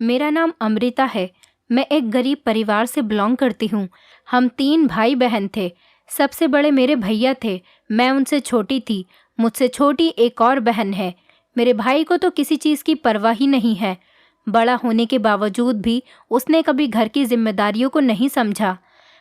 मेरा नाम अमृता है। मैं एक गरीब परिवार से बिलोंग करती हूँ। हम 3 भाई बहन थे। सबसे बड़े मेरे भैया थे। मैं उनसे छोटी थी। मुझसे छोटी एक और बहन है। मेरे भाई को तो किसी चीज़ की परवाह ही नहीं है। बड़ा होने के बावजूद भी उसने कभी घर की जिम्मेदारियों को नहीं समझा।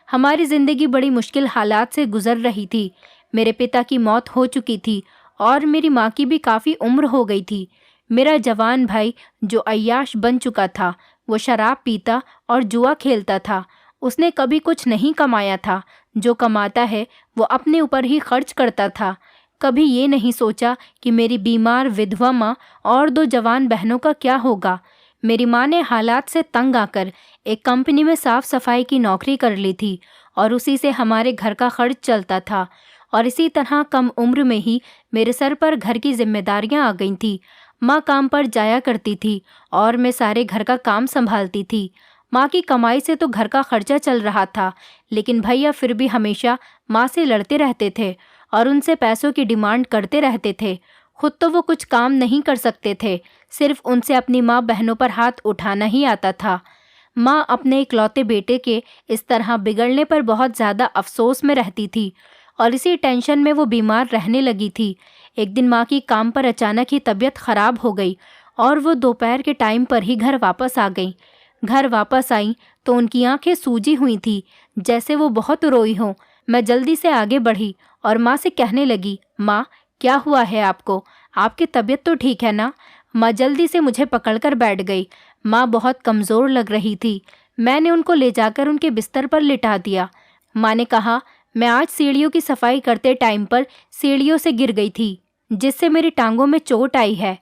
हमारी ज़िंदगी बड़ी मुश्किल हालात से गुजर रही थी। मेरे पिता की मौत हो चुकी थी और मेरी माँ की भी काफ़ी उम्र हो गई थी। मेरा जवान भाई जो अय्याश बन चुका था, वो शराब पीता और जुआ खेलता था। उसने कभी कुछ नहीं कमाया था। जो कमाता है वो अपने ऊपर ही खर्च करता था। कभी ये नहीं सोचा कि मेरी बीमार विधवा माँ और 2 जवान बहनों का क्या होगा। मेरी माँ ने हालात से तंग आकर एक कंपनी में साफ सफाई की नौकरी कर ली थी और उसी से हमारे घर का खर्च चलता था। और इसी तरह कम उम्र में ही मेरे सर पर घर की जिम्मेदारियां आ गई थी। माँ काम पर जाया करती थी और मैं सारे घर का काम संभालती थी। माँ की कमाई से तो घर का खर्चा चल रहा था, लेकिन भैया फिर भी हमेशा माँ से लड़ते रहते थे और उनसे पैसों की डिमांड करते रहते थे। खुद तो वो कुछ काम नहीं कर सकते थे, सिर्फ उनसे अपनी माँ बहनों पर हाथ उठाना ही आता था। माँ अपने इकलौते बेटे के इस तरह बिगड़ने पर बहुत ज़्यादा अफसोस में रहती थी और इसी टेंशन में वो बीमार रहने लगी थी। एक दिन माँ की काम पर अचानक ही तबीयत खराब हो गई और वो दोपहर के टाइम पर ही घर वापस आ गई। घर वापस आई तो उनकी आंखें सूजी हुई थी, जैसे वो बहुत रोई हों। मैं जल्दी से आगे बढ़ी और माँ से कहने लगी, माँ क्या हुआ है आपको? आपकी तबीयत तो ठीक है ना? माँ जल्दी से मुझे पकड़कर बैठ गई। माँ बहुत कमज़ोर लग रही थी। मैंने उनको ले जाकर उनके बिस्तर पर लिटा दिया। माँ ने कहा, मैं आज सीढ़ियों की सफाई करते टाइम पर सीढ़ियों से गिर गई थी, जिससे मेरी टांगों में चोट आई है।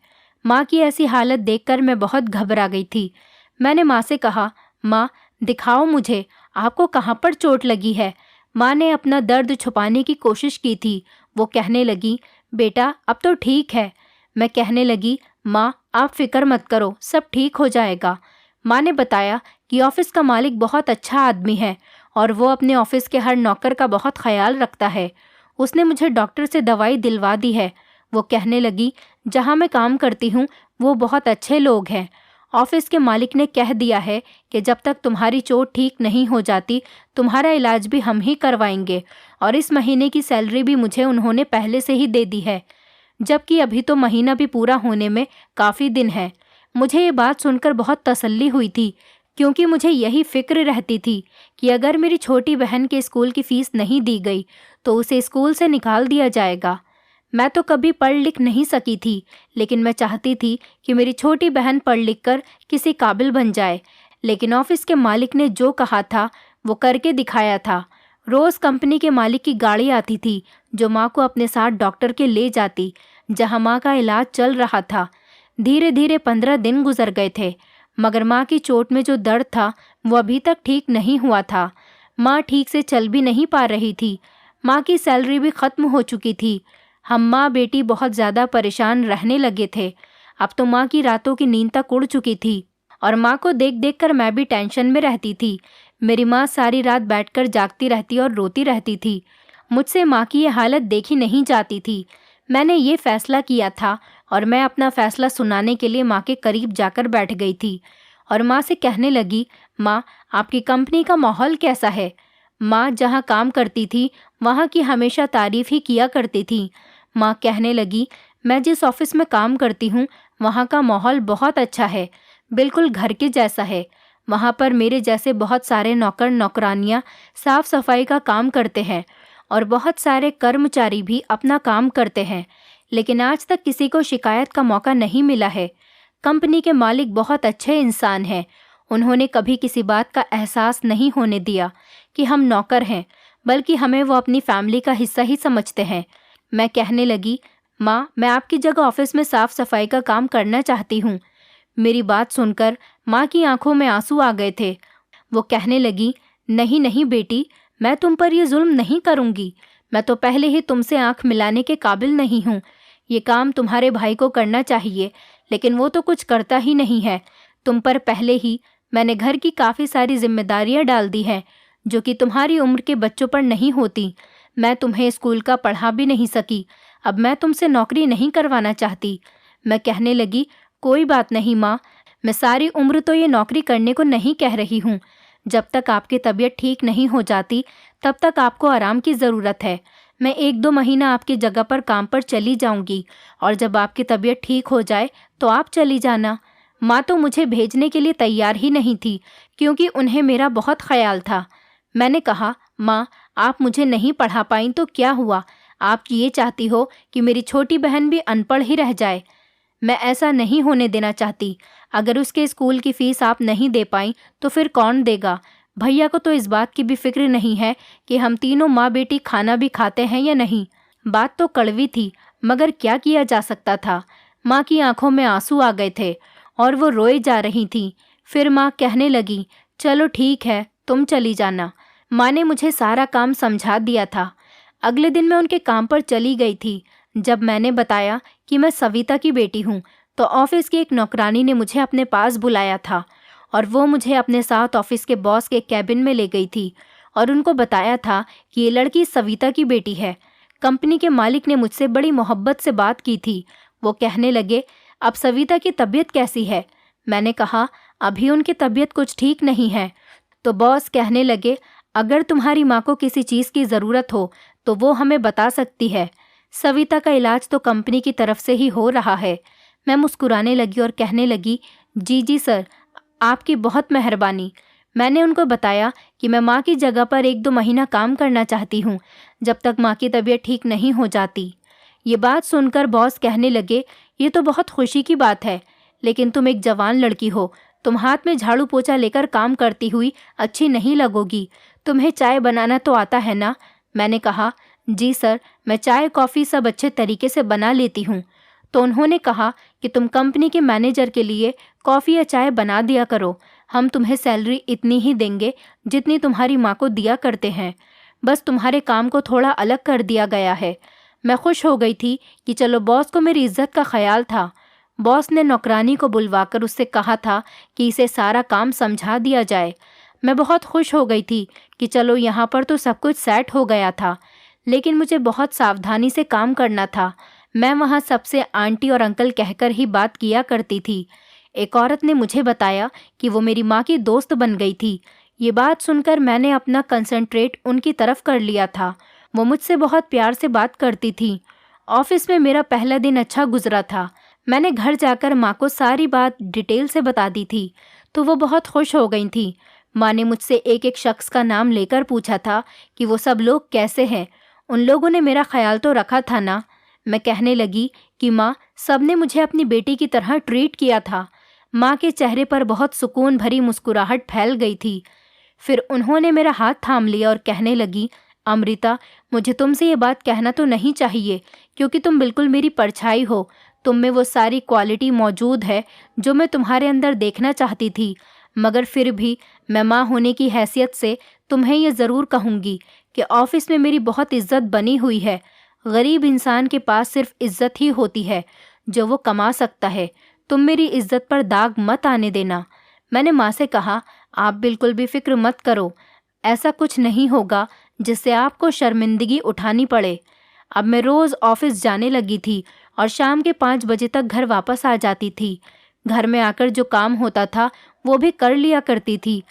माँ की ऐसी हालत देखकर मैं बहुत घबरा गई थी। मैंने माँ से कहा, माँ दिखाओ मुझे, आपको कहाँ पर चोट लगी है? माँ ने अपना दर्द छुपाने की कोशिश की थी। वो कहने लगी, बेटा अब तो ठीक है। मैं कहने लगी, माँ आप फिक्र मत करो, सब ठीक हो जाएगा। माँ ने बताया कि ऑफिस का मालिक बहुत अच्छा आदमी है और वो अपने ऑफिस के हर नौकर का बहुत ख्याल रखता है। उसने मुझे डॉक्टर से दवाई दिलवा दी है। वो कहने लगी, जहाँ मैं काम करती हूँ वो बहुत अच्छे लोग हैं। ऑफिस के मालिक ने कह दिया है कि जब तक तुम्हारी चोट ठीक नहीं हो जाती तुम्हारा इलाज भी हम ही करवाएंगे और इस महीने की सैलरी भी मुझे उन्होंने पहले से ही दे दी है, जबकि अभी तो महीना भी पूरा होने में काफ़ी दिन है। मुझे ये बात सुनकर बहुत तसल्ली हुई थी, क्योंकि मुझे यही फिक्र रहती थी कि अगर मेरी छोटी बहन के स्कूल की फ़ीस नहीं दी गई तो उसे स्कूल से निकाल दिया जाएगा। मैं तो कभी पढ़ लिख नहीं सकी थी, लेकिन मैं चाहती थी कि मेरी छोटी बहन पढ़ लिख कर किसी काबिल बन जाए। लेकिन ऑफिस के मालिक ने जो कहा था वो करके दिखाया था। रोज़ कंपनी के मालिक की गाड़ी आती थी जो माँ को अपने साथ डॉक्टर के ले जाती, जहाँ माँ का इलाज चल रहा था। धीरे धीरे 15 दिन गुजर गए थे, मगर माँ की चोट में जो दर्द था वो अभी तक ठीक नहीं हुआ था। माँ ठीक से चल भी नहीं पा रही थी। माँ की सैलरी भी ख़त्म हो चुकी थी। हम माँ बेटी बहुत ज़्यादा परेशान रहने लगे थे। अब तो माँ की रातों की नींद तक उड़ चुकी थी और माँ को देख देख कर मैं भी टेंशन में रहती थी। मेरी माँ सारी रात बैठकर जागती रहती और रोती रहती थी। मुझसे माँ की ये हालत देखी नहीं जाती थी। मैंने ये फैसला किया था और मैं अपना फैसला सुनाने के लिए माँ के करीब जाकर बैठ गई थी और माँ से कहने लगी, माँ आपकी कंपनी का माहौल कैसा है? माँ जहाँ काम करती थी वहाँ की हमेशा तारीफ़ ही किया करती थी। माँ कहने लगी, मैं जिस ऑफिस में काम करती हूँ वहाँ का माहौल बहुत अच्छा है, बिल्कुल घर के जैसा है। वहाँ पर मेरे जैसे बहुत सारे नौकर नौकरानियाँ साफ सफाई का काम करते हैं और बहुत सारे कर्मचारी भी अपना काम करते हैं, लेकिन आज तक किसी को शिकायत का मौका नहीं मिला है। कंपनी के मालिक बहुत अच्छे इंसान हैं। उन्होंने कभी किसी बात का एहसास नहीं होने दिया कि हम नौकर हैं, बल्कि हमें वो अपनी फैमिली का हिस्सा ही समझते हैं। मैं कहने लगी, माँ मैं आपकी जगह ऑफिस में साफ सफाई का काम करना चाहती हूँ। मेरी बात सुनकर माँ की आंखों में आंसू आ गए थे। वो कहने लगी, नहीं नहीं बेटी, मैं तुम पर ये जुल्म नहीं करूँगी। मैं तो पहले ही तुमसे आंख मिलाने के काबिल नहीं हूँ। ये काम तुम्हारे भाई को करना चाहिए, लेकिन वो तो कुछ करता ही नहीं है। तुम पर पहले ही मैंने घर की काफ़ी सारी जिम्मेदारियाँ डाल दी हैं, जो कि तुम्हारी उम्र के बच्चों पर नहीं होती। मैं तुम्हें स्कूल का पढ़ा भी नहीं सकी। अब मैं तुमसे नौकरी नहीं करवाना चाहती। मैं कहने लगी, कोई बात नहीं माँ, मैं सारी उम्र तो ये नौकरी करने को नहीं कह रही हूँ। जब तक आपकी तबीयत ठीक नहीं हो जाती तब तक आपको आराम की ज़रूरत है। मैं 1-2 महीना आपकी जगह पर काम पर चली जाऊंगी और जब आपकी तबीयत ठीक हो जाए तो आप चली जाना। माँ तो मुझे भेजने के लिए तैयार ही नहीं थी क्योंकि उन्हें मेरा बहुत ख्याल था। मैंने कहा, माँ, आप मुझे नहीं पढ़ा पाई तो क्या हुआ? आप ये चाहती हो कि मेरी छोटी बहन भी अनपढ़ ही रह जाए? मैं ऐसा नहीं होने देना चाहती। अगर उसके स्कूल की फ़ीस आप नहीं दे पाई तो फिर कौन देगा? भैया को तो इस बात की भी फिक्र नहीं है कि हम तीनों माँ बेटी खाना भी खाते हैं या नहीं। बात तो कड़वी थी मगर क्या किया जा सकता था। माँ की आंखों में आंसू आ गए थे और वो रोए जा रही थी। फिर माँ कहने लगी, चलो ठीक है, तुम चली जाना। माँ ने मुझे सारा काम समझा दिया था। अगले दिन मैं उनके काम पर चली गई थी। जब मैंने बताया कि मैं सविता की बेटी हूँ तो ऑफिस की एक नौकरानी ने मुझे अपने पास बुलाया था और वो मुझे अपने साथ ऑफिस के बॉस के कैबिन में ले गई थी और उनको बताया था कि ये लड़की सविता की बेटी है। कंपनी के मालिक ने मुझसे बड़ी मोहब्बत से बात की थी। वो कहने लगे, अब सविता की तबीयत कैसी है? मैंने कहा, अभी उनकी तबीयत कुछ ठीक नहीं है। तो बॉस कहने लगे, अगर तुम्हारी माँ को किसी चीज़ की ज़रूरत हो तो वो हमें बता सकती है। सविता का इलाज तो कंपनी की तरफ से ही हो रहा है। मैं मुस्कुराने लगी और कहने लगी, जी जी सर, आपकी बहुत मेहरबानी। मैंने उनको बताया कि मैं माँ की जगह पर 1-2 महीना काम करना चाहती हूँ जब तक माँ की तबीयत ठीक नहीं हो जाती। ये बात सुनकर बॉस कहने लगे, ये तो बहुत खुशी की बात है, लेकिन तुम एक जवान लड़की हो, तुम हाथ में झाड़ू पोछा लेकर काम करती हुई अच्छी नहीं लगोगी। तुम्हें चाय बनाना तो आता है ना? मैंने कहा, जी सर, मैं चाय कॉफ़ी सब अच्छे तरीके से बना लेती हूँ। तो उन्होंने कहा कि तुम कंपनी के मैनेजर के लिए कॉफ़ी या चाय बना दिया करो। हम तुम्हें सैलरी इतनी ही देंगे जितनी तुम्हारी माँ को दिया करते हैं। बस तुम्हारे काम को थोड़ा अलग कर दिया गया है। मैं खुश हो गई थी कि चलो बॉस को मेरी इज्जत का ख्याल था। बॉस ने नौकरानी को बुलवाकर उससे कहा था कि इसे सारा काम समझा दिया जाए। मैं बहुत खुश हो गई थी कि चलो यहाँ पर तो सब कुछ सेट हो गया था, लेकिन मुझे बहुत सावधानी से काम करना था। मैं वहाँ सबसे आंटी और अंकल कहकर ही बात किया करती थी। एक औरत ने मुझे बताया कि वो मेरी माँ की दोस्त बन गई थी। ये बात सुनकर मैंने अपना कंसंट्रेट उनकी तरफ कर लिया था। वो मुझसे बहुत प्यार से बात करती थी। ऑफिस में मेरा पहला दिन अच्छा गुजरा था। मैंने घर जाकर माँ को सारी बात डिटेल से बता दी थी तो वो बहुत खुश हो गई थी। माँ ने मुझसे एक एक शख्स का नाम लेकर पूछा था कि वो सब लोग कैसे हैं। उन लोगों ने मेरा ख्याल तो रखा था ना? मैं कहने लगी कि माँ, सबने मुझे अपनी बेटी की तरह ट्रीट किया था। माँ के चेहरे पर बहुत सुकून भरी मुस्कुराहट फैल गई थी। फिर उन्होंने मेरा हाथ थाम लिया और कहने लगी, अमृता, मुझे तुमसे ये बात कहना तो नहीं चाहिए क्योंकि तुम बिल्कुल मेरी परछाई हो। तुम में वो सारी क्वालिटी मौजूद है जो मैं तुम्हारे अंदर देखना चाहती थी, मगर फिर भी मैं माँ होने की हैसियत से तुम्हें ये ज़रूर कहूँगी कि ऑफिस में मेरी बहुत इज्जत बनी हुई है। गरीब इंसान के पास सिर्फ इज्जत ही होती है जो वो कमा सकता है। तुम मेरी इज्जत पर दाग मत आने देना। मैंने माँ से कहा, आप बिल्कुल भी फिक्र मत करो, ऐसा कुछ नहीं होगा जिससे आपको शर्मिंदगी उठानी पड़े। अब मैं रोज़ ऑफिस जाने लगी थी और शाम के 5 बजे तक घर वापस आ जाती थी। घर में आकर जो काम होता था वो भी कर लिया करती थी।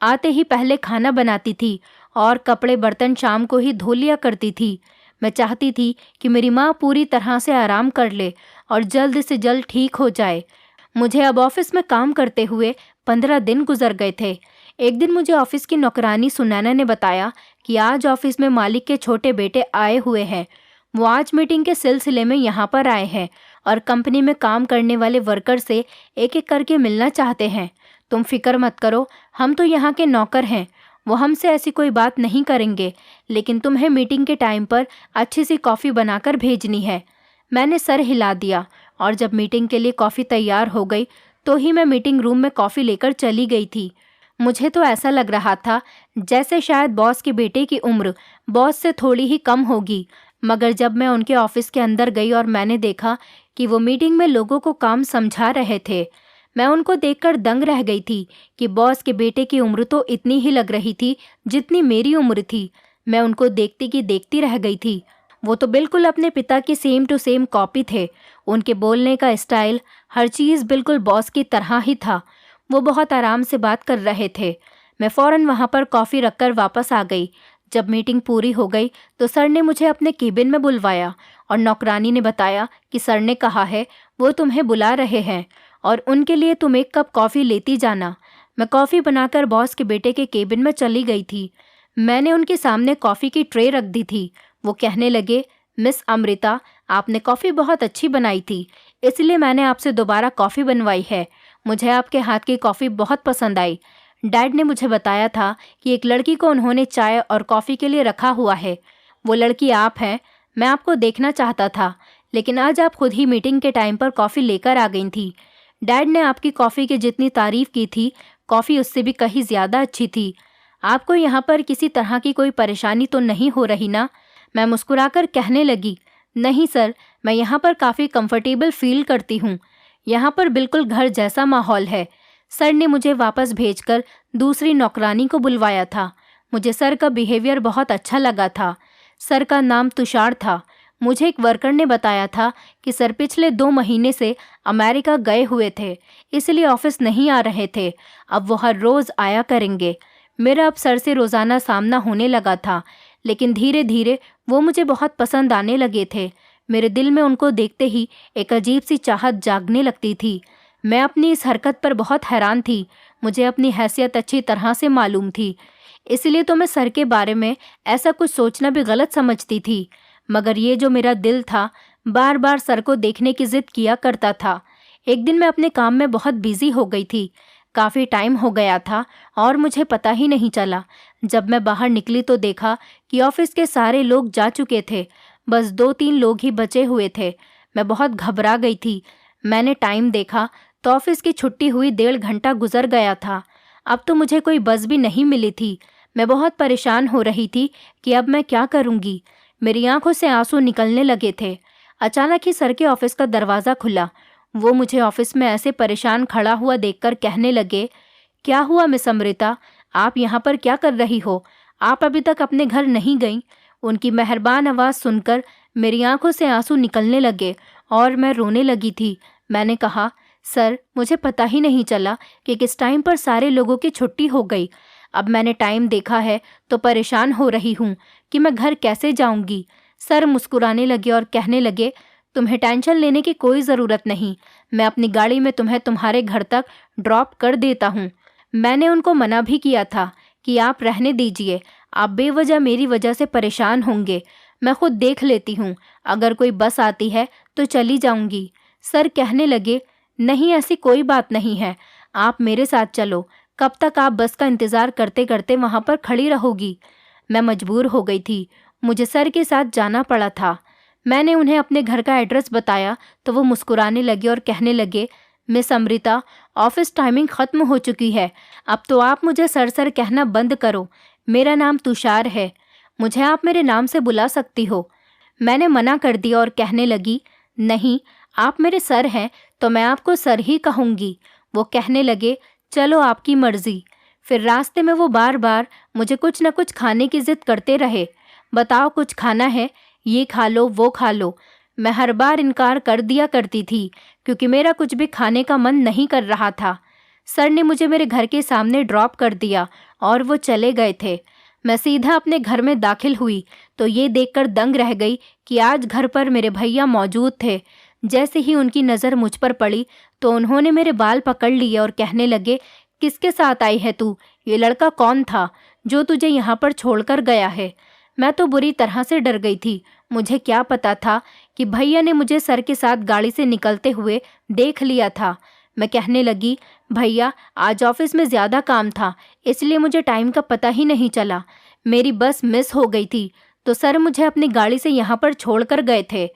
आते ही पहले खाना बनाती थी और कपड़े बर्तन शाम को ही धो लिया करती थी। मैं चाहती थी कि मेरी माँ पूरी तरह से आराम कर ले और जल्द से जल्द ठीक हो जाए। मुझे अब ऑफिस में काम करते हुए 15 दिन गुजर गए थे। एक दिन मुझे ऑफिस की नौकरानी सुनैना ने बताया कि आज ऑफिस में मालिक के छोटे बेटे आए हुए हैं। वो आज मीटिंग के सिलसिले में यहाँ पर आए हैं और कंपनी में काम करने वाले वर्कर से एक एक करके मिलना चाहते हैं। तुम फिक्र मत करो, हम तो यहाँ के नौकर हैं, वो हमसे ऐसी कोई बात नहीं करेंगे, लेकिन तुम्हें मीटिंग के टाइम पर अच्छी सी कॉफ़ी बनाकर भेजनी है। मैंने सर हिला दिया और जब मीटिंग के लिए कॉफ़ी तैयार हो गई तो ही मैं मीटिंग रूम में कॉफ़ी लेकर चली गई थी। मुझे तो ऐसा लग रहा था जैसे शायद बॉस के बेटे की उम्र बॉस से थोड़ी ही कम होगी, मगर जब मैं उनके ऑफिस के अंदर गई और मैंने देखा कि वो मीटिंग में लोगों को काम समझा रहे थे, मैं उनको देखकर दंग रह गई थी कि बॉस के बेटे की उम्र तो इतनी ही लग रही थी जितनी मेरी उम्र थी। मैं उनको देखती की देखती रह गई थी। वो तो बिल्कुल अपने पिता की सेम टू सेम कॉपी थे। उनके बोलने का स्टाइल, हर चीज़ बिल्कुल बॉस की तरह ही था। वो बहुत आराम से बात कर रहे थे। मैं फ़ौरन वहाँ पर कॉफ़ी रखकर वापस आ गई। जब मीटिंग पूरी हो गई तो सर ने मुझे अपने केबिन में बुलवाया और नौकरानी ने बताया कि सर ने कहा है वो तुम्हें बुला रहे हैं और उनके लिए तुम एक कप कॉफ़ी लेती जाना। मैं कॉफ़ी बनाकर बॉस के बेटे के केबिन में चली गई थी। मैंने उनके सामने कॉफ़ी की ट्रे रख दी थी। वो कहने लगे, मिस अमृता, आपने कॉफ़ी बहुत अच्छी बनाई थी, इसलिए मैंने आपसे दोबारा कॉफ़ी बनवाई है। मुझे आपके हाथ की कॉफ़ी बहुत पसंद आई। डैड ने मुझे बताया था कि एक लड़की को उन्होंने चाय और कॉफ़ी के लिए रखा हुआ है। वो लड़की आप हैं। मैं आपको देखना चाहता था, लेकिन आज आप खुद ही मीटिंग के टाइम पर कॉफ़ी लेकर आ गई थी। डैड ने आपकी कॉफ़ी की जितनी तारीफ़ की थी, कॉफ़ी उससे भी कहीं ज़्यादा अच्छी थी। आपको यहाँ पर किसी तरह की कोई परेशानी तो नहीं हो रही ना? मैं मुस्कुराकर कहने लगी, नहीं सर, मैं यहाँ पर काफ़ी कंफर्टेबल फील करती हूँ। यहाँ पर बिल्कुल घर जैसा माहौल है। सर ने मुझे वापस भेजकर दूसरी नौकरानी को बुलवाया था। मुझे सर का बिहेवियर बहुत अच्छा लगा था। सर का नाम तुषार था। मुझे एक वर्कर ने बताया था कि सर पिछले 2 महीने से अमेरिका गए हुए थे, इसलिए ऑफिस नहीं आ रहे थे। अब वो हर रोज़ आया करेंगे। मेरा अब सर से रोज़ाना सामना होने लगा था, लेकिन धीरे धीरे वो मुझे बहुत पसंद आने लगे थे। मेरे दिल में उनको देखते ही एक अजीब सी चाहत जागने लगती थी। मैं अपनी इस हरकत पर बहुत हैरान थी। मुझे अपनी हैसियत अच्छी तरह से मालूम थी, इसलिए तो मैं सर के बारे में ऐसा कुछ सोचना भी गलत समझती थी। मगर ये जो मेरा दिल था, बार बार सर को देखने की जिद किया करता था। एक दिन मैं अपने काम में बहुत बिजी हो गई थी। काफ़ी टाइम हो गया था और मुझे पता ही नहीं चला। जब मैं बाहर निकली तो देखा कि ऑफिस के सारे लोग जा चुके थे। बस 2-3 लोग ही बचे हुए थे। मैं बहुत घबरा गई थी। मैंने टाइम देखा तो ऑफिस की छुट्टी हुई 1.5 घंटा गुजर गया था। अब तो मुझे कोई बस भी नहीं मिली थी। मैं बहुत परेशान हो रही थी कि अब मैं क्या करूँगी। मेरी आंखों से आंसू निकलने लगे थे। अचानक ही सर के ऑफिस का दरवाज़ा खुला। वो मुझे ऑफिस में ऐसे परेशान खड़ा हुआ देखकर कहने लगे, क्या हुआ मिस अमृता, आप यहाँ पर क्या कर रही हो? आप अभी तक अपने घर नहीं गईं? उनकी मेहरबान आवाज़ सुनकर मेरी आंखों से आंसू निकलने लगे और मैं रोने लगी थी। मैंने कहा, सर, मुझे पता ही नहीं चला कि किस टाइम पर सारे लोगों की छुट्टी हो गई। अब मैंने टाइम देखा है तो परेशान हो रही हूँ कि मैं घर कैसे जाऊँगी। सर मुस्कुराने लगे और कहने लगे, तुम्हें टेंशन लेने की कोई ज़रूरत नहीं। मैं अपनी गाड़ी में तुम्हें तुम्हारे घर तक ड्रॉप कर देता हूँ। मैंने उनको मना भी किया था कि आप रहने दीजिए, आप बेवजह मेरी वजह से परेशान होंगे। मैं खुद देख लेती हूँ, अगर कोई बस आती है तो चली जाऊँगी। सर कहने लगे, नहीं, ऐसी कोई बात नहीं है, आप मेरे साथ चलो। कब तक आप बस का इंतज़ार करते करते वहाँ पर खड़ी रहोगी? मैं मजबूर हो गई थी। मुझे सर के साथ जाना पड़ा था। मैंने उन्हें अपने घर का एड्रेस बताया तो वो मुस्कुराने लगे और कहने लगे, मिस अमृता, ऑफिस टाइमिंग ख़त्म हो चुकी है। अब तो आप मुझे सर सर कहना बंद करो। मेरा नाम तुषार है। मुझे आप मेरे नाम से बुला सकती हो। मैंने मना कर दिया और कहने लगी, नहीं, आप मेरे सर हैं तो मैं आपको सर ही कहूँगी। वो कहने लगे, चलो आपकी मर्ज़ी। फिर रास्ते में वो बार बार मुझे कुछ न कुछ खाने की ज़िद करते रहे। बताओ, कुछ खाना है? ये खा लो, वो खा लो। मैं हर बार इनकार कर दिया करती थी क्योंकि मेरा कुछ भी खाने का मन नहीं कर रहा था। सर ने मुझे मेरे घर के सामने ड्रॉप कर दिया और वो चले गए थे। मैं सीधा अपने घर में दाखिल हुई तो ये देखकर दंग रह गई कि आज घर पर मेरे भैया मौजूद थे। जैसे ही उनकी नज़र मुझ पर पड़ी तो उन्होंने मेरे बाल पकड़ लिए और कहने लगे, किसके साथ आई है तू? ये लड़का कौन था जो तुझे यहाँ पर छोड़कर गया है? मैं तो बुरी तरह से डर गई थी। मुझे क्या पता था कि भैया ने मुझे सर के साथ गाड़ी से निकलते हुए देख लिया था। मैं कहने लगी, भैया, आज ऑफिस में ज़्यादा काम था, इसलिए मुझे टाइम का पता ही नहीं चला। मेरी बस मिस हो गई थी तो सर मुझे अपनी गाड़ी से यहाँ पर छोड़ कर गए थे।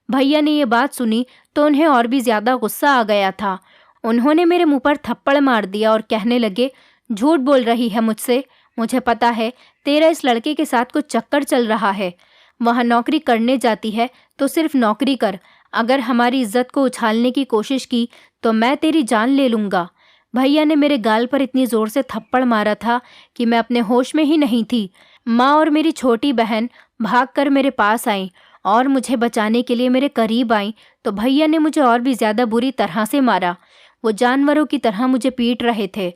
भैया ने ये बात सुनी तो उन्हें और भी ज़्यादा गुस्सा आ गया था। उन्होंने मेरे मुंह पर थप्पड़ मार दिया और कहने लगे, झूठ बोल रही है मुझसे। मुझे पता है तेरा इस लड़के के साथ कुछ चक्कर चल रहा है। वहाँ नौकरी करने जाती है तो सिर्फ नौकरी कर। अगर हमारी इज्जत को उछालने की कोशिश की तो मैं तेरी जान ले लूँगा। भैया ने मेरे गाल पर इतनी ज़ोर से थप्पड़ मारा था कि मैं अपने होश में ही नहीं थी। माँ और मेरी छोटी बहन भागकर मेरे पास आईं और मुझे बचाने के लिए मेरे करीब आई तो भैया ने मुझे और भी ज़्यादा बुरी तरह से मारा। वो जानवरों की तरह मुझे पीट रहे थे।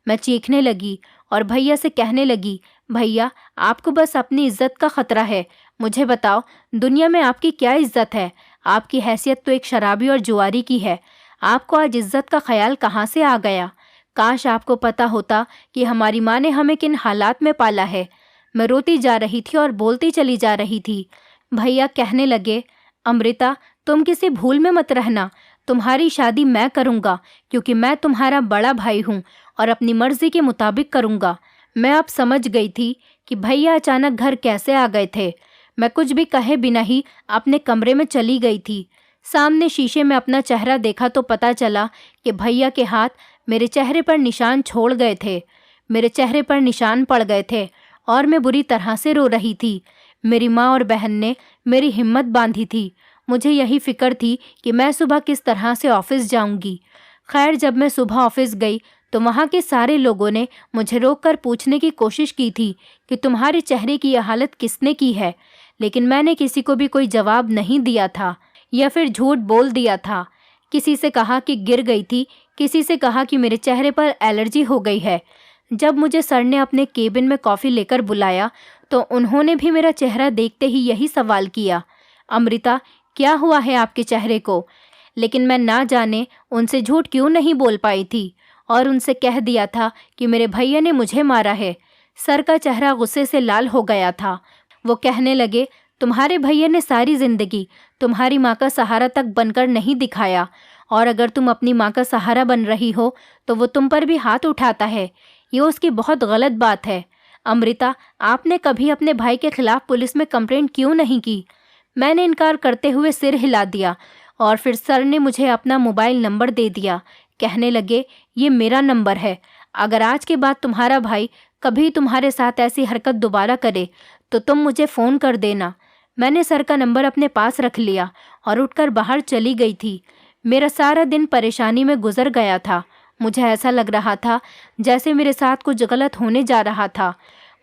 मैं चीखने लगी और भैया से कहने लगी, भैया आपको बस अपनी इज्जत का खतरा है। मुझे बताओ, दुनिया में आपकी क्या इज्जत है? आपकी हैसियत तो एक शराबी और जुआरी की है। आपको आज इज्जत का ख्याल कहाँ से आ गया? काश आपको पता होता कि हमारी माँ ने हमें किन हालात में पाला है। मैं रोती जा रही थी और बोलती चली जा रही थी। भैया कहने लगे, अमृता तुम किसी भूल में मत रहना। तुम्हारी शादी मैं करूँगा क्योंकि मैं तुम्हारा बड़ा भाई हूँ और अपनी मर्जी के मुताबिक करूँगा। मैं अब समझ गई थी कि भैया अचानक घर कैसे आ गए थे। मैं कुछ भी कहे बिना ही अपने कमरे में चली गई थी। सामने शीशे में अपना चेहरा देखा तो पता चला कि भैया के हाथ मेरे चेहरे पर निशान छोड़ गए थे। मेरे चेहरे पर निशान पड़ गए थे और मैं बुरी तरह से रो रही थी। मेरी माँ और बहन ने मेरी हिम्मत बांधी थी। मुझे यही फिक्र थी कि मैं सुबह किस तरह से ऑफिस जाऊंगी। खैर, जब मैं सुबह ऑफिस गई तो वहाँ के सारे लोगों ने मुझे रोककर पूछने की कोशिश की थी कि तुम्हारे चेहरे की यह हालत किसने की है, लेकिन मैंने किसी को भी कोई जवाब नहीं दिया था या फिर झूठ बोल दिया था। किसी से कहा कि गिर गई थी, किसी से कहा कि मेरे चेहरे पर एलर्जी हो गई है। जब मुझे सर ने अपने केबिन में कॉफ़ी लेकर बुलाया तो उन्होंने भी मेरा चेहरा देखते ही यही सवाल किया, अमृता क्या हुआ है आपके चेहरे को? लेकिन मैं ना जाने उनसे झूठ क्यों नहीं बोल पाई थी और उनसे कह दिया था कि मेरे भैया ने मुझे मारा है। सर का चेहरा गुस्से से लाल हो गया था। वो कहने लगे, तुम्हारे भैया ने सारी जिंदगी तुम्हारी माँ का सहारा तक बनकर नहीं दिखाया और अगर तुम अपनी माँ का सहारा बन रही हो तो वो तुम पर भी हाथ उठाता है। ये उसकी बहुत गलत बात है। अमृता, आपने कभी अपने भाई के खिलाफ पुलिस में कंप्लेंट क्यों नहीं की? मैंने इनकार करते हुए सिर हिला दिया और फिर सर ने मुझे अपना मोबाइल नंबर दे दिया। कहने लगे, ये मेरा नंबर है। अगर आज के बाद तुम्हारा भाई कभी तुम्हारे साथ ऐसी हरकत दोबारा करे तो तुम मुझे फ़ोन कर देना। मैंने सर का नंबर अपने पास रख लिया और उठकर बाहर चली गई थी। मेरा सारा दिन परेशानी में गुजर गया था। मुझे ऐसा लग रहा था जैसे मेरे साथ कुछ गलत होने जा रहा था।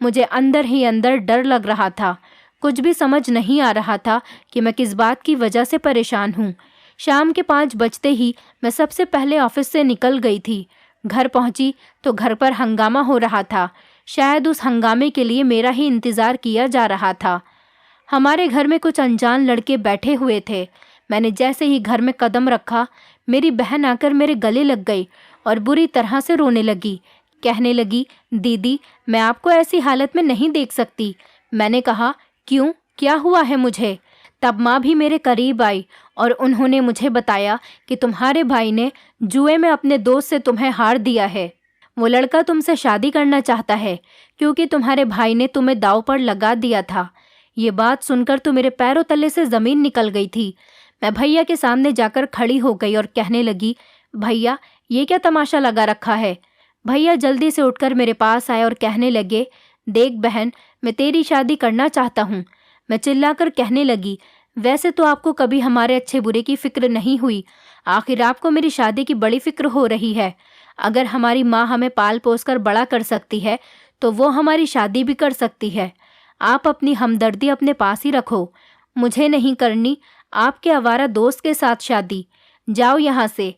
मुझे अंदर ही अंदर डर लग रहा था। कुछ भी समझ नहीं आ रहा था कि मैं किस बात की वजह से परेशान हूँ। शाम के 5 बजते ही मैं सबसे पहले ऑफिस से निकल गई थी। घर पहुँची तो घर पर हंगामा हो रहा था। शायद उस हंगामे के लिए मेरा ही इंतज़ार किया जा रहा था। हमारे घर में कुछ अनजान लड़के बैठे हुए थे। मैंने जैसे ही घर में कदम रखा, मेरी बहन आकर मेरे गले लग गई और बुरी तरह से रोने लगी। कहने लगी, दीदी मैं आपको ऐसी हालत में नहीं देख सकती। मैंने कहा, क्यों, क्या हुआ है मुझे? तब माँ भी मेरे करीब आई और उन्होंने मुझे बताया कि तुम्हारे भाई ने जुए में अपने दोस्त से तुम्हें हार दिया है। वो लड़का तुमसे शादी करना चाहता है क्योंकि तुम्हारे भाई ने तुम्हें दांव पर लगा दिया था। ये बात सुनकर तो मेरे पैरों तले से ज़मीन निकल गई थी। मैं भैया के सामने जाकर खड़ी हो गई और कहने लगी, भैया ये क्या तमाशा लगा रखा है? भैया जल्दी से उठकर मेरे पास आए और कहने लगे, देख बहन, मैं तेरी शादी करना चाहता हूँ। मैं चिल्लाकर कहने लगी, वैसे तो आपको कभी हमारे अच्छे बुरे की फिक्र नहीं हुई, आखिर आपको मेरी शादी की बड़ी फिक्र हो रही है। अगर हमारी माँ हमें पाल पोस कर बड़ा कर सकती है तो वो हमारी शादी भी कर सकती है। आप अपनी हमदर्दी अपने पास ही रखो। मुझे नहीं करनी आपके आवारा दोस्त के साथ शादी। जाओ यहाँ से।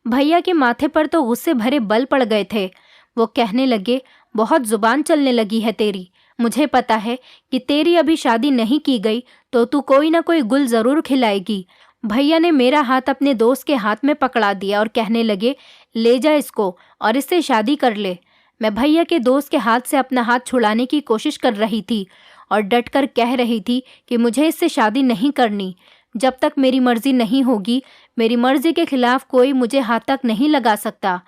भैया के माथे पर तो गुस्से भरे बल पड़ गए थे। वो कहने लगे, बहुत जुबान चलने लगी है तेरी। मुझे पता है कि तेरी अभी शादी नहीं की गई तो तू कोई ना कोई गुल ज़रूर खिलाएगी। भैया ने मेरा हाथ अपने दोस्त के हाथ में पकड़ा दिया और कहने लगे, ले जा इसको और इससे शादी कर ले। मैं भैया के दोस्त के हाथ से अपना हाथ छुड़ाने की कोशिश कर रही थी और डटकर कह रही थी कि मुझे इससे शादी नहीं करनी। जब तक मेरी मर्जी नहीं होगी, मेरी मर्जी के खिलाफ कोई मुझे हाथ तक नहीं लगा सकता।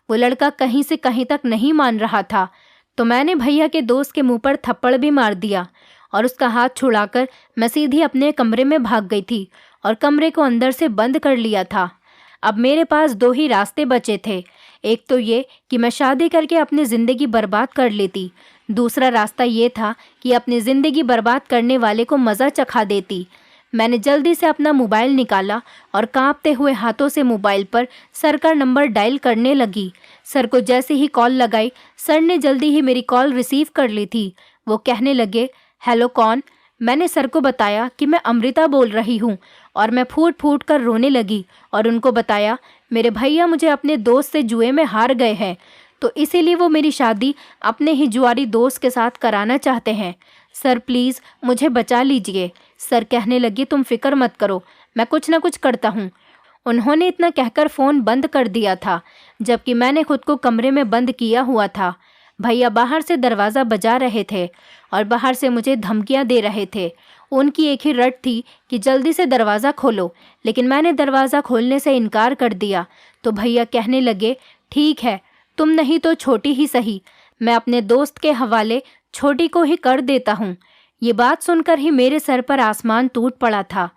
वो लड़का कहीं से कहीं तक नहीं मान रहा था तो मैंने भैया के दोस्त के मुंह पर थप्पड़ भी मार दिया और उसका हाथ छुड़ाकर मैं सीधी अपने कमरे में भाग गई थी और कमरे को अंदर से बंद कर लिया था। अब मेरे पास 2 ही रास्ते बचे थे। एक तो ये कि मैं शादी करके अपनी ज़िंदगी बर्बाद कर लेती। दूसरा रास्ता ये था कि अपनी ज़िंदगी बर्बाद करने वाले को मज़ा चखा देती। मैंने जल्दी से अपना मोबाइल निकाला और कांपते हुए हाथों से मोबाइल पर सर का नंबर डायल करने लगी। सर को जैसे ही कॉल लगाई, सर ने जल्दी ही मेरी कॉल रिसीव कर ली थी। वो कहने लगे, हेलो कौन? मैंने सर को बताया कि मैं अमृता बोल रही हूँ और मैं फूट फूट कर रोने लगी और उनको बताया मेरे भैया मुझे अपने दोस्त से जुए में हार गए हैं, तो इसीलिए वो मेरी शादी अपने ही जुआरी दोस्त के साथ कराना चाहते हैं। सर प्लीज़ मुझे बचा लीजिए। सर कहने लगे तुम फिक्र मत करो, मैं कुछ ना कुछ करता हूँ। उन्होंने इतना कहकर फ़ोन बंद कर दिया था, जबकि मैंने खुद को कमरे में बंद किया हुआ था। भैया बाहर से दरवाज़ा बजा रहे थे और बाहर से मुझे धमकियां दे रहे थे। उनकी एक ही रट थी कि जल्दी से दरवाज़ा खोलो, लेकिन मैंने दरवाज़ा खोलने से इनकार कर दिया तो भैया कहने लगे ठीक है, तुम नहीं तो छोटी ही सही, मैं अपने दोस्त के हवाले छोटी को ही कर देता हूँ। ये बात सुनकर ही मेरे सर पर आसमान टूट पड़ा था।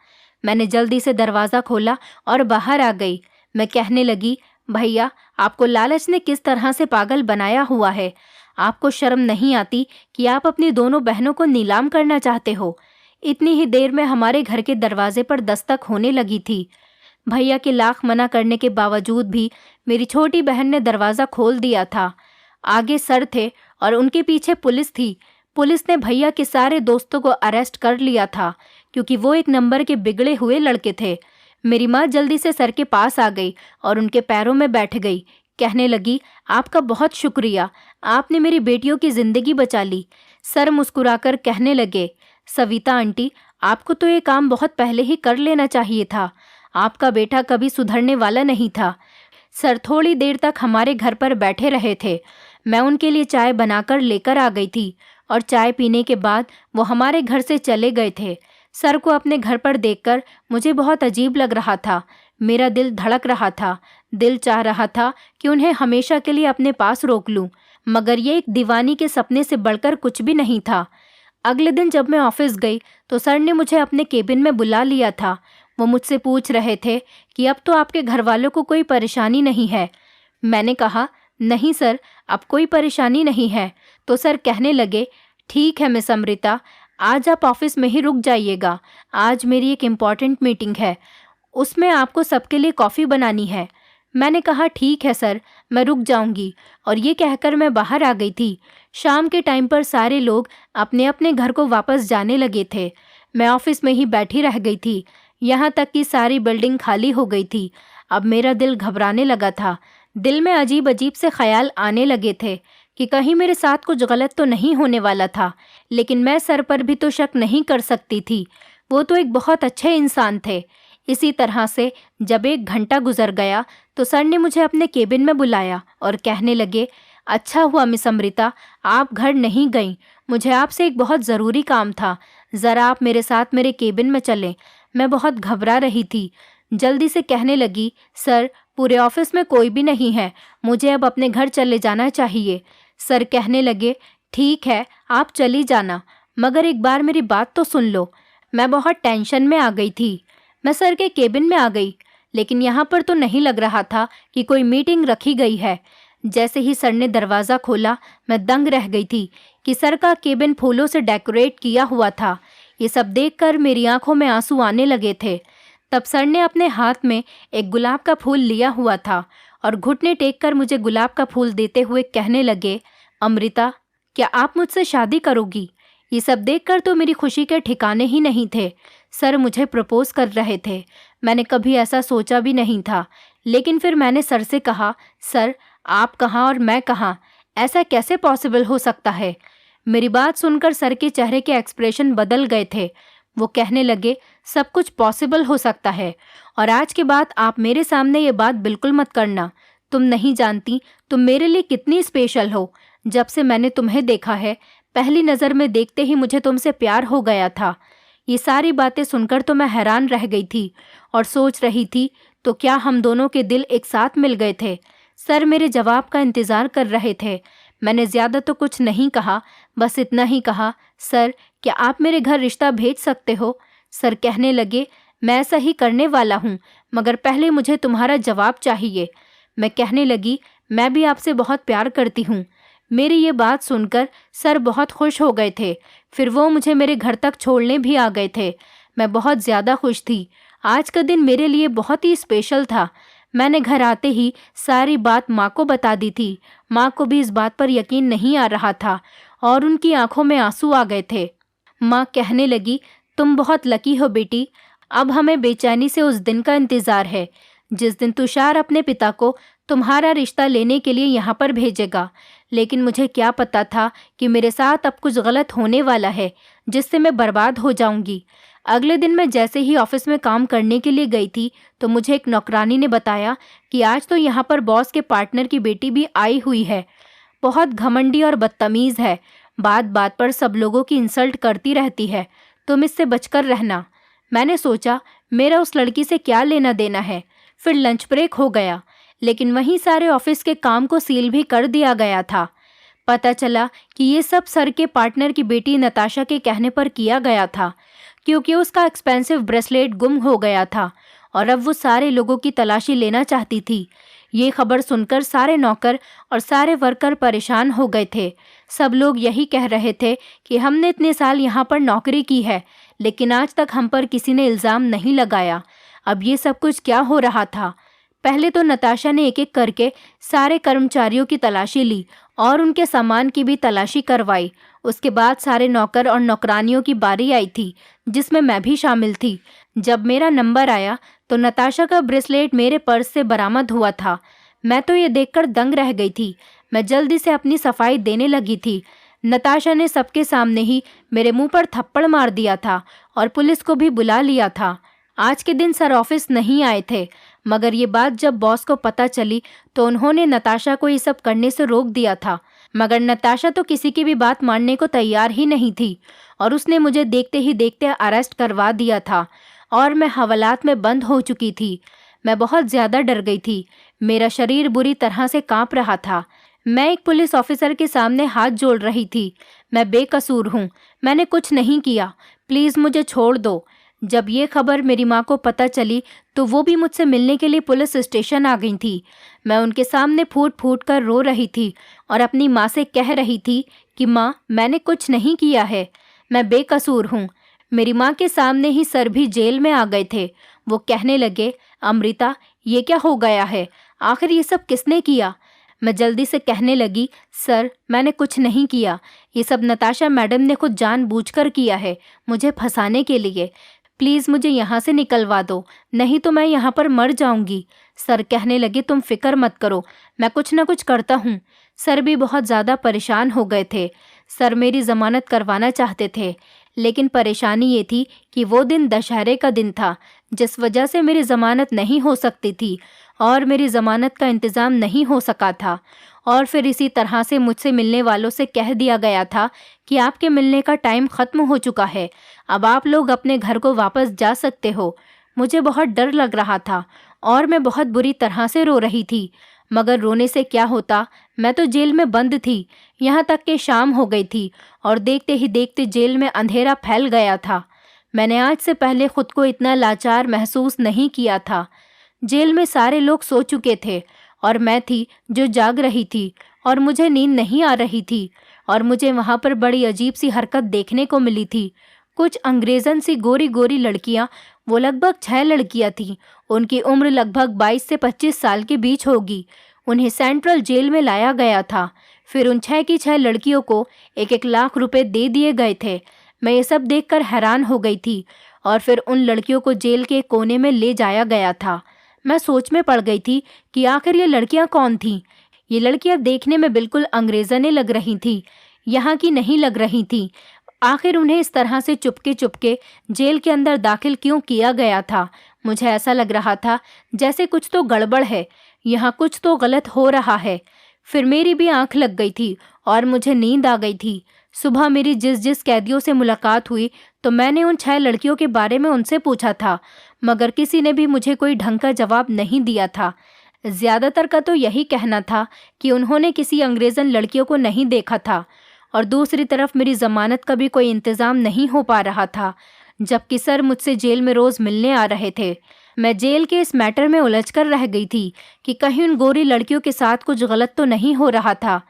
मैंने जल्दी से दरवाज़ा खोला और बाहर आ गई। मैं कहने लगी भैया आपको लालच ने किस तरह से पागल बनाया हुआ है। आपको शर्म नहीं आती कि आप अपनी दोनों बहनों को नीलाम करना चाहते हो। इतनी ही देर में हमारे घर के दरवाजे पर दस्तक होने लगी थी। भैया के लाख मना करने के बावजूद भी मेरी छोटी बहन ने दरवाज़ा खोल दिया था। आगे सर थे और उनके पीछे पुलिस थी। पुलिस ने भैया के सारे दोस्तों को अरेस्ट कर लिया था क्योंकि वो एक नंबर के बिगड़े हुए लड़के थे। मेरी माँ जल्दी से सर के पास आ गई और उनके पैरों में बैठ गई। कहने लगी आपका बहुत शुक्रिया, आपने मेरी बेटियों की ज़िंदगी बचा ली। सर मुस्कुराकर कहने लगे सविता आंटी, आपको तो ये काम बहुत पहले ही कर लेना चाहिए था। आपका बेटा कभी सुधरने वाला नहीं था। सर थोड़ी देर तक हमारे घर पर बैठे रहे थे। मैं उनके लिए चाय बनाकर लेकर आ गई थी और चाय पीने के बाद वो हमारे घर से चले गए थे। सर को अपने घर पर देखकर मुझे बहुत अजीब लग रहा था। मेरा दिल धड़क रहा था। दिल चाह रहा था कि उन्हें हमेशा के लिए अपने पास रोक लूं, मगर ये एक दीवानी के सपने से बढ़कर कुछ भी नहीं था। अगले दिन जब मैं ऑफिस गई तो सर ने मुझे अपने केबिन में बुला लिया था। वो मुझसे पूछ रहे थे कि अब तो आपके घर वालों को कोई परेशानी नहीं है। मैंने कहा नहीं सर, अब कोई परेशानी नहीं है। तो सर कहने लगे ठीक है मिस अमृता, आज आप ऑफिस में ही रुक जाइएगा। आज मेरी एक इम्पॉर्टेंट मीटिंग है, उसमें आपको सबके लिए कॉफ़ी बनानी है। मैंने कहा ठीक है सर, मैं रुक जाऊंगी, और ये कहकर मैं बाहर आ गई थी। शाम के टाइम पर सारे लोग अपने अपने घर को वापस जाने लगे थे। मैं ऑफिस में ही बैठी रह गई थी, यहाँ तक कि सारी बिल्डिंग खाली हो गई थी। अब मेरा दिल घबराने लगा था। दिल में अजीब अजीब से ख्याल आने लगे थे कि कहीं मेरे साथ कुछ गलत तो नहीं होने वाला था। लेकिन मैं सर पर भी तो शक नहीं कर सकती थी, वो तो एक बहुत अच्छे इंसान थे। इसी तरह से जब 1 घंटा गुजर गया तो सर ने मुझे अपने केबिन में बुलाया और कहने लगे अच्छा हुआ मिस अमृता, आप घर नहीं गईं, मुझे आपसे एक बहुत ज़रूरी काम था, ज़रा आप मेरे साथ मेरे केबिन में चलें। मैं बहुत घबरा रही थी। जल्दी से कहने लगी सर, पूरे ऑफिस में कोई भी नहीं है, मुझे अब अपने घर चले जाना चाहिए। सर कहने लगे ठीक है, आप चली जाना, मगर एक बार मेरी बात तो सुन लो। मैं बहुत टेंशन में आ गई थी। मैं सर के केबिन में आ गई, लेकिन यहाँ पर तो नहीं लग रहा था कि कोई मीटिंग रखी गई है। जैसे ही सर ने दरवाज़ा खोला, मैं दंग रह गई थी कि सर का केबिन फूलों से डेकोरेट किया हुआ था। ये सब देखकर मेरी आंखों में आंसू आने लगे थे। तब सर ने अपने हाथ में एक गुलाब का फूल लिया हुआ था और घुटने टेक कर मुझे गुलाब का फूल देते हुए कहने लगे अमृता, क्या आप मुझसे शादी करोगी? ये सब देखकर तो मेरी खुशी के ठिकाने ही नहीं थे। सर मुझे प्रपोज कर रहे थे। मैंने कभी ऐसा सोचा भी नहीं था, लेकिन फिर मैंने सर से कहा सर, आप कहाँ और मैं कहाँ, ऐसा कैसे पॉसिबल हो सकता है? मेरी बात सुनकर सर के चेहरे के एक्सप्रेशन बदल गए थे। वो कहने लगे सब कुछ पॉसिबल हो सकता है, और आज के बाद आप मेरे सामने ये बात बिल्कुल मत करना। तुम नहीं जानती तुम मेरे लिए कितनी स्पेशल हो। जब से मैंने तुम्हें देखा है, पहली नज़र में देखते ही मुझे तुमसे प्यार हो गया था। ये सारी बातें सुनकर तो मैं हैरान रह गई थी और सोच रही थी तो क्या हम दोनों के दिल एक साथ मिल गए थे? सर मेरे जवाब का इंतज़ार कर रहे थे। मैंने ज़्यादा तो कुछ नहीं कहा, बस इतना ही कहा सर, क्या आप मेरे घर रिश्ता भेज सकते हो? सर कहने लगे मैं ऐसा ही करने वाला हूँ, मगर पहले मुझे तुम्हारा जवाब चाहिए। मैं कहने लगी मैं भी आपसे बहुत प्यार करती हूँ। मेरी ये बात सुनकर सर बहुत खुश हो गए थे। फिर वो मुझे मेरे घर तक छोड़ने भी आ गए थे। मैं बहुत ज़्यादा खुश थी। आज का दिन मेरे लिए बहुत ही स्पेशल था। मैंने घर आते ही सारी बात माँ को बता दी थी। माँ को भी इस बात पर यकीन नहीं आ रहा था और उनकी आंखों में आंसू आ गए थे। माँ कहने लगी, तुम बहुत लकी हो बेटी। अब हमें बेचैनी से उस दिन का इंतज़ार है जिस दिन तुषार अपने पिता को तुम्हारा रिश्ता लेने के लिए यहाँ पर भेजेगा। लेकिन मुझे क्या पता था कि मेरे साथ अब कुछ गलत होने वाला है जिससे मैं बर्बाद हो जाऊंगी। अगले दिन मैं जैसे ही ऑफिस में काम करने के लिए गई थी तो मुझे एक नौकरानी ने बताया कि आज तो यहाँ पर बॉस के पार्टनर की बेटी भी आई हुई है। बहुत घमंडी और बदतमीज़ है, बात बात पर सब लोगों की इंसल्ट करती रहती है। तुम इससे बचकर रहना। मैंने सोचा मेरा उस लड़की से क्या लेना देना है। फिर लंच ब्रेक हो गया, लेकिन वहीं सारे ऑफिस के काम को सील भी कर दिया गया था। पता चला कि ये सब सर के पार्टनर की बेटी नताशा के कहने पर किया गया था, क्योंकि उसका एक्सपेंसिव ब्रेसलेट गुम हो गया था और अब वो सारे लोगों की तलाशी लेना चाहती थी। ये खबर सुनकर सारे नौकर और सारे वर्कर परेशान हो गए थे। सब लोग यही कह रहे थे कि हमने इतने साल यहाँ पर नौकरी की है, लेकिन आज तक हम पर किसी ने इल्ज़ाम नहीं लगाया। अब ये सब कुछ क्या हो रहा था? पहले तो नताशा ने एक एक करके सारे कर्मचारियों की तलाशी ली और उनके सामान की भी तलाशी करवाई। उसके बाद सारे नौकर और नौकरानियों की बारी आई थी, जिसमें मैं भी शामिल थी। जब मेरा नंबर आया तो नताशा का ब्रेसलेट मेरे पर्स से बरामद हुआ था। मैं तो ये देखकर दंग रह गई थी। मैं जल्दी से अपनी सफाई देने लगी थी। नताशा ने सबके सामने ही मेरे मुंह पर थप्पड़ मार दिया था और पुलिस को भी बुला लिया था। आज के दिन सर ऑफिस नहीं आए थे, मगर ये बात जब बॉस को पता चली तो उन्होंने नताशा को ये सब करने से रोक दिया था। मगर नताशा तो किसी की भी बात मानने को तैयार ही नहीं थी और उसने मुझे देखते ही देखते अरेस्ट करवा दिया था और मैं हवालात में बंद हो चुकी थी। मैं बहुत ज़्यादा डर गई थी। मेरा शरीर बुरी तरह से कांप रहा था। मैं एक पुलिस ऑफिसर के सामने हाथ जोड़ रही थी। मैं बेकसूर हूँ, मैंने कुछ नहीं किया, प्लीज़ मुझे छोड़ दो। जब ये खबर मेरी माँ को पता चली तो वो भी मुझसे मिलने के लिए पुलिस स्टेशन आ गई थी। मैं उनके सामने फूट फूट कर रो रही थी और अपनी माँ से कह रही थी कि माँ, मैंने कुछ नहीं किया है, मैं बेकसूर हूँ। मेरी माँ के सामने ही सर भी जेल में आ गए थे। वो कहने लगे, अमृता, ये क्या हो गया है? आखिर ये सब किसने किया? मैं जल्दी से कहने लगी, सर, मैंने कुछ नहीं किया। ये सब नताशा मैडम ने खुद जानबूझकर किया है, मुझे फंसाने के लिए। प्लीज़ मुझे यहाँ से निकलवा दो, नहीं तो मैं यहाँ पर मर जाऊँगी। सर कहने लगे, तुम फिक्र मत करो, मैं कुछ ना कुछ करता हूँ। सर भी बहुत ज़्यादा परेशान हो गए थे। सर मेरी ज़मानत करवाना चाहते थे, लेकिन परेशानी ये थी कि वो दिन दशहरे का दिन था, जिस वजह से मेरी ज़मानत नहीं हो सकती थी और मेरी ज़मानत का इंतज़ाम नहीं हो सका था। और फिर इसी तरह से मुझसे मिलने वालों से कह दिया गया था कि आपके मिलने का टाइम ख़त्म हो चुका है, अब आप लोग अपने घर को वापस जा सकते हो। मुझे बहुत डर लग रहा था और मैं बहुत बुरी तरह से रो रही थी, मगर रोने से क्या होता, मैं तो जेल में बंद थी। यहाँ तक कि शाम हो गई थी और देखते ही देखते जेल में अंधेरा फैल गया था। मैंने आज से पहले खुद को इतना लाचार महसूस नहीं किया था। जेल में सारे लोग सो चुके थे और मैं थी जो जाग रही थी और मुझे नींद नहीं आ रही थी। और मुझे वहाँ पर बड़ी अजीब सी हरकत देखने को मिली थी। कुछ अंग्रेज़न सी गोरी गोरी लड़कियाँ, वो लगभग 6 लड़कियाँ थीं। उनकी उम्र लगभग 22 से 25 साल के बीच होगी। उन्हें सेंट्रल जेल में लाया गया था। फिर उन 6 की 6 लड़कियों को 1-1 लाख रुपए दे दिए गए थे। मैं ये सब देखकर हैरान हो गई थी और फिर उन लड़कियों को जेल के कोने में ले जाया गया था। मैं सोच में पड़ गई थी कि आखिर ये लड़कियां कौन थीं। ये लड़कियां देखने में बिल्कुल अंग्रेज़ने लग रही थीं, यहाँ की नहीं लग रही थीं। आखिर उन्हें इस तरह से चुपके चुपके जेल के अंदर दाखिल क्यों किया गया था? मुझे ऐसा लग रहा था जैसे कुछ तो गड़बड़ है, यहाँ कुछ तो गलत हो रहा है। फिर मेरी भी आंख लग गई थी और मुझे नींद आ गई थी। सुबह मेरी जिस कैदियों से मुलाकात हुई तो मैंने उन 6 लड़कियों के बारे में उनसे पूछा था, मगर किसी ने भी मुझे कोई ढंग का जवाब नहीं दिया था। ज़्यादातर का तो यही कहना था कि उन्होंने किसी अंग्रेज़न लड़कियों को नहीं देखा था और दूसरी तरफ मेरी ज़मानत का भी कोई इंतज़ाम नहीं हो पा रहा था, जबकि सर मुझसे जेल में रोज़ मिलने आ रहे थे। मैं जेल के इस मैटर में उलझकर रह गई थी कि कहीं उन गोरी लड़कियों के साथ कुछ गलत तो नहीं हो रहा था।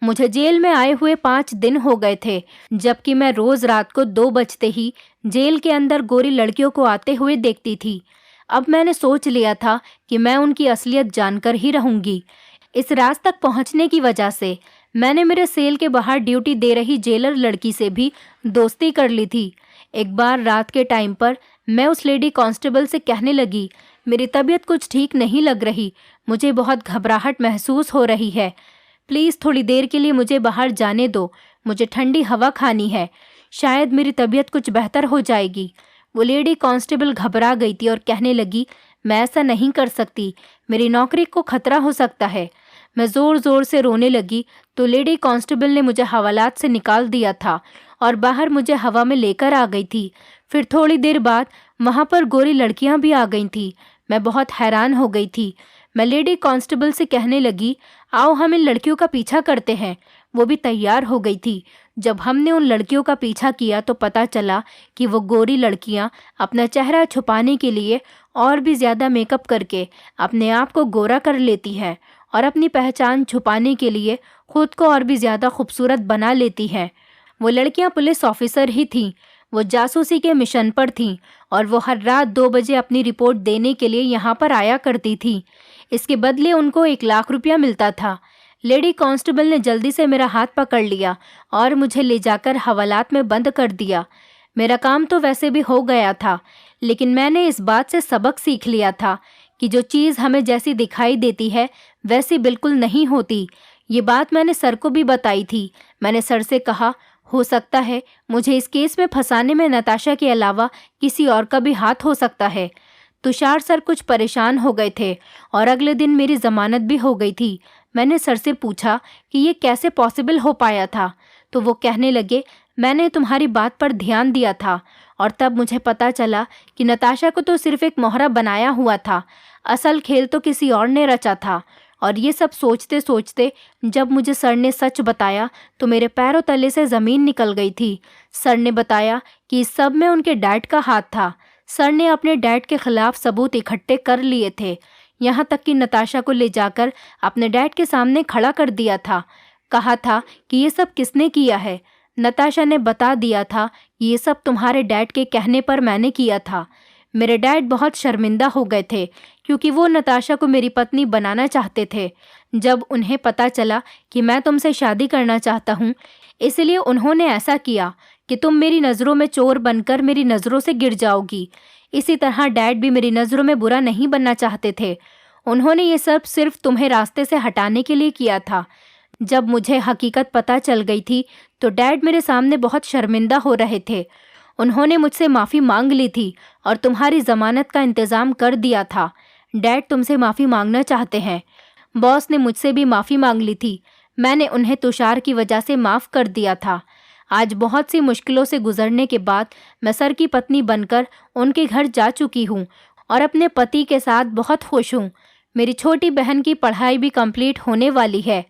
मुझे जेल में आए हुए 5 दिन हो गए थे, जबकि मैं रोज़ रात को 2 बजते ही जेल के अंदर गोरी लड़कियों को आते हुए देखती थी। अब मैंने सोच लिया था कि मैं उनकी असलियत जानकर ही रहूंगी। इस राज तक पहुंचने की वजह से मैंने मेरे सेल के बाहर ड्यूटी दे रही जेलर लड़की से भी दोस्ती कर ली थी। एक बार रात के टाइम पर मैं उस लेडी कांस्टेबल से कहने लगी, मेरी तबीयत कुछ ठीक नहीं लग रही, मुझे बहुत घबराहट महसूस हो रही है, प्लीज़ थोड़ी देर के लिए मुझे बाहर जाने दो, मुझे ठंडी हवा खानी है, शायद मेरी तबीयत कुछ बेहतर हो जाएगी। वो लेडी कांस्टेबल घबरा गई थी और कहने लगी, मैं ऐसा नहीं कर सकती, मेरी नौकरी को खतरा हो सकता है। मैं ज़ोर ज़ोर से रोने लगी तो लेडी कांस्टेबल ने मुझे हवालात से निकाल दिया था और बाहर मुझे हवा में लेकर आ गई थी। फिर थोड़ी देर बाद वहाँ पर गोरी लड़कियाँ भी आ गई थीं। मैं बहुत हैरान हो गई थी। मैं लेडी कांस्टेबल से कहने लगी, आओ हम इन लड़कियों का पीछा करते हैं। वो भी तैयार हो गई थी। जब हमने उन लड़कियों का पीछा किया तो पता चला कि वो गोरी लड़कियां अपना चेहरा छुपाने के लिए और भी ज़्यादा मेकअप करके अपने आप को गोरा कर लेती है और अपनी पहचान छुपाने के लिए खुद को और भी ज़्यादा खूबसूरत बना लेती हैं। वो लड़कियां पुलिस ऑफिसर ही थीं। वो जासूसी के मिशन पर थीं और वो हर रात 2 बजे अपनी रिपोर्ट देने के लिए यहाँ पर आया करती थी। इसके बदले उनको 1 लाख रुपया मिलता था। लेडी कांस्टेबल ने जल्दी से मेरा हाथ पकड़ लिया और मुझे ले जाकर हवालात में बंद कर दिया। मेरा काम तो वैसे भी हो गया था, लेकिन मैंने इस बात से सबक सीख लिया था कि जो चीज़ हमें जैसी दिखाई देती है वैसी बिल्कुल नहीं होती। ये बात मैंने सर को भी बताई थी। मैंने सर से कहा, हो सकता है मुझे इस केस में फंसाने में नताशा के अलावा किसी और का भी हाथ हो सकता है। तुषार सर कुछ परेशान हो गए थे और अगले दिन मेरी ज़मानत भी हो गई थी। मैंने सर से पूछा कि ये कैसे पॉसिबल हो पाया था, तो वो कहने लगे, मैंने तुम्हारी बात पर ध्यान दिया था और तब मुझे पता चला कि नताशा को तो सिर्फ एक मोहरा बनाया हुआ था, असल खेल तो किसी और ने रचा था। और ये सब सोचते सोचते जब मुझे सर ने सच बताया तो मेरे पैरों तले से ज़मीन निकल गई थी। सर ने बताया कि इस सब में उनके डैड का हाथ था। सर ने अपने डैड के खिलाफ सबूत इकट्ठे कर लिए थे, यहाँ तक कि नताशा को ले जाकर अपने डैड के सामने खड़ा कर दिया था। कहा था कि ये सब किसने किया है। नताशा ने बता दिया था कि ये सब तुम्हारे डैड के कहने पर मैंने किया था। मेरे डैड बहुत शर्मिंदा हो गए थे क्योंकि वो नताशा को मेरी पत्नी बनाना चाहते थे। जब उन्हें पता चला कि मैं तुमसे शादी करना चाहता हूँ, इसलिए उन्होंने ऐसा किया कि तुम मेरी नज़रों में चोर बनकर मेरी नज़रों से गिर जाओगी। इसी तरह डैड भी मेरी नज़रों में बुरा नहीं बनना चाहते थे। उन्होंने ये सब सिर्फ तुम्हें रास्ते से हटाने के लिए किया था। जब मुझे हकीकत पता चल गई थी तो डैड मेरे सामने बहुत शर्मिंदा हो रहे थे। उन्होंने मुझसे माफ़ी मांग ली थी और तुम्हारी ज़मानत का इंतज़ाम कर दिया था। डैड तुमसे माफ़ी मांगना चाहते हैं। बॉस ने मुझसे भी माफ़ी मांग ली थी। मैंने उन्हें तुषार की वजह से माफ़ कर दिया था। आज बहुत सी मुश्किलों से गुजरने के बाद मैं सर की पत्नी बनकर उनके घर जा चुकी हूँ और अपने पति के साथ बहुत खुश हूँ। मेरी छोटी बहन की पढ़ाई भी कंप्लीट होने वाली है।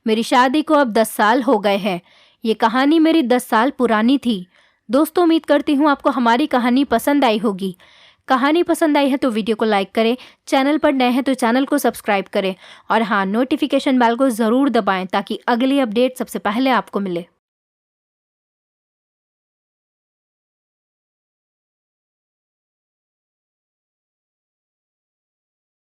मेरी शादी को अब 10 साल हो गए हैं। ये कहानी मेरी 10 साल पुरानी थी। दोस्तों, उम्मीद करती हूँ आपको हमारी कहानी पसंद आई होगी। कहानी पसंद आई है तो वीडियो को लाइक करें, चैनल पर नए हैं तो चैनल को सब्सक्राइब करें और हाँ, नोटिफिकेशन बेल को ज़रूर दबाएं ताकि अगली अपडेट सबसे पहले आपको मिले।